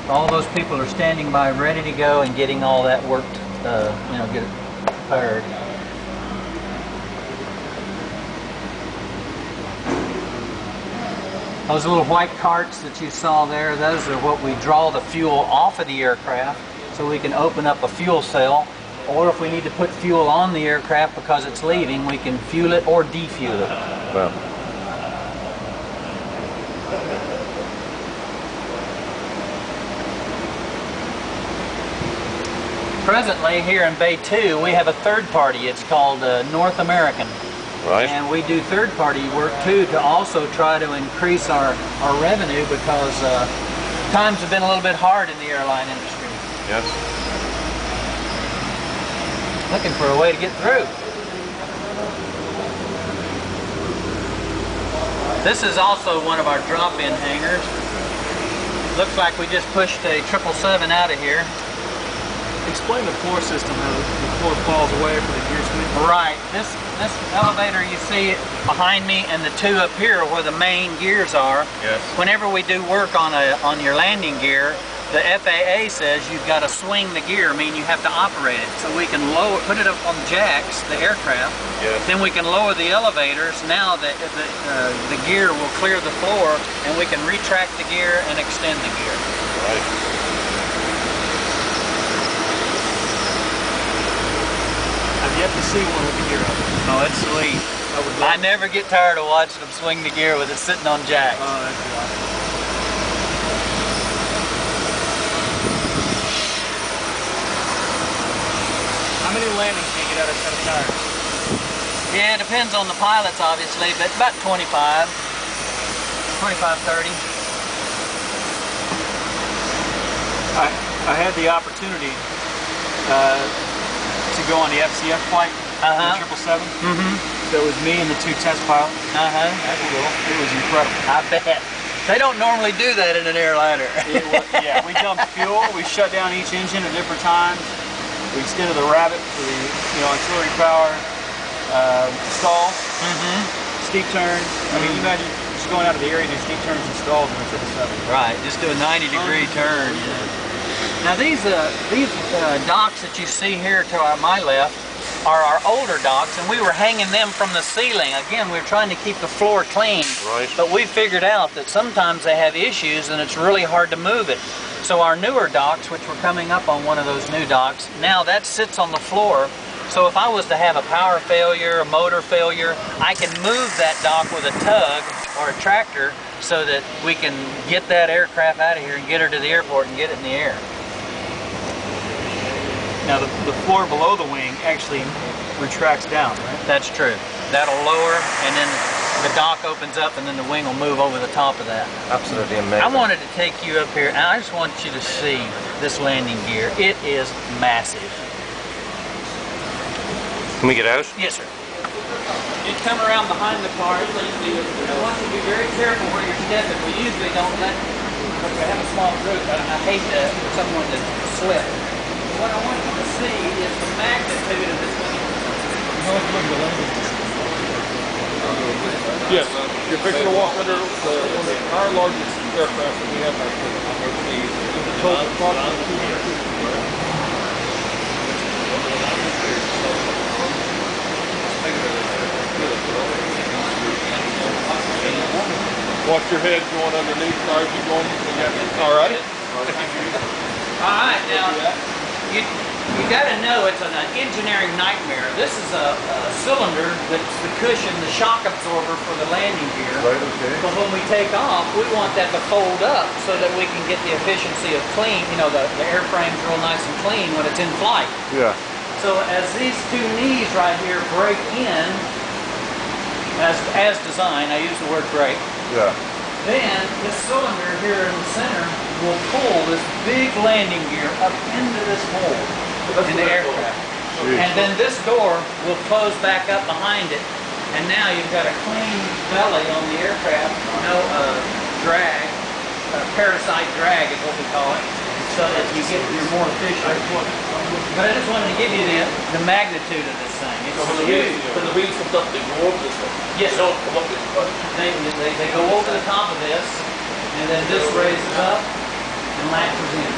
All those people are standing by ready to go and getting all that worked, get it prepared. Those little white carts that you saw there, those are what we draw the fuel off of the aircraft so we can open up a fuel cell. Or if we need to put fuel on the aircraft because it's leaving, we can fuel it or defuel it. Wow. Presently here in Bay 2, we have a third party. It's called North American. Right. And we do third party work too to also try to increase our revenue because times have been a little bit hard in the airline industry. Yes. Looking for a way to get through. This is also one of our drop-in hangars. Looks like we just pushed a 777 out of here. Explain the floor system, how the floor falls away for the gear swing. Right. This elevator you see behind me and the two up here where the main gears are. Yes. Whenever we do work on your landing gear, the FAA says you've got to swing the gear, meaning you have to operate it. So we can put it up on jacks, the aircraft. Yes. Then we can lower the elevators. Now the gear will clear the floor and we can retract the gear and extend the gear. Right. I've yet to see one with the gear up. Oh, it's sweet. I never get tired of watching them swing the gear with it sitting on jacks. Oh, that's awesome. How many landings can you get out of a set of tires? Yeah, it depends on the pilots, obviously, but about 25, 30. I had the opportunity to go on the FCF flight, the 777. So it was me and the two test pilots. That's cool. It was incredible. I bet. They don't normally do that in an airliner. Yeah, we dumped fuel. We shut down each engine at different times. We extended the rabbit for the auxiliary power stall, steep turn. I mean, you imagine just going out of the area and do steep turns and stalls in the 777. Right, just do a 90-degree turn. Now these docks that you see here to my left are our older docks, and we were hanging them from the ceiling. Again, we were trying to keep the floor clean. Right. But we figured out that sometimes they have issues and it's really hard to move it. So our newer docks, which we're coming up on one of those new docks, now that sits on the floor. So if I was to have a power failure, a motor failure, I can move that dock with a tug or a tractor so that we can get that aircraft out of here and get her to the airport and get it in the air. Now the floor below the wing actually retracts down, right? That's true. That'll lower, and then the dock opens up, and then the wing will move over the top of that. Absolutely amazing. I wanted to take you up here, and I just want you to see this landing gear. It is massive. Can we get out? Yes, sir. You come around behind the car. I want you to be very careful where you're stepping. We usually don't let, because we have a small group. I hate for someone to slip. What I want you to see is the magnitude of this thing. Yes, you're fixing to walk under our largest aircraft that we have in our fleet. The total approximately 200 feet. Watch your head going underneath. Sorry, keep going. All right. All right, now you got to know it's an engineering nightmare. This is a cylinder that's the cushion, the shock absorber for the landing gear. Right, okay. But when we take off, we want that to fold up so that we can get the efficiency of clean. You know, the airframe's real nice and clean when it's in flight. Yeah. So as these two knees right here break in, as designed, I use the word break. Yeah. Then this cylinder here in the center will pull this big landing gear up into this hole in the aircraft. And then this door will close back up behind it. And now you've got a clean belly on the aircraft, no drag, parasite drag is what we call it, so that you're more efficient. But I just wanted to give you the magnitude of this thing. It's huge. When the wheels come up, they go over this one. Yes. They don't come up this way. They go over the top of this, and then this raises up, and latches in.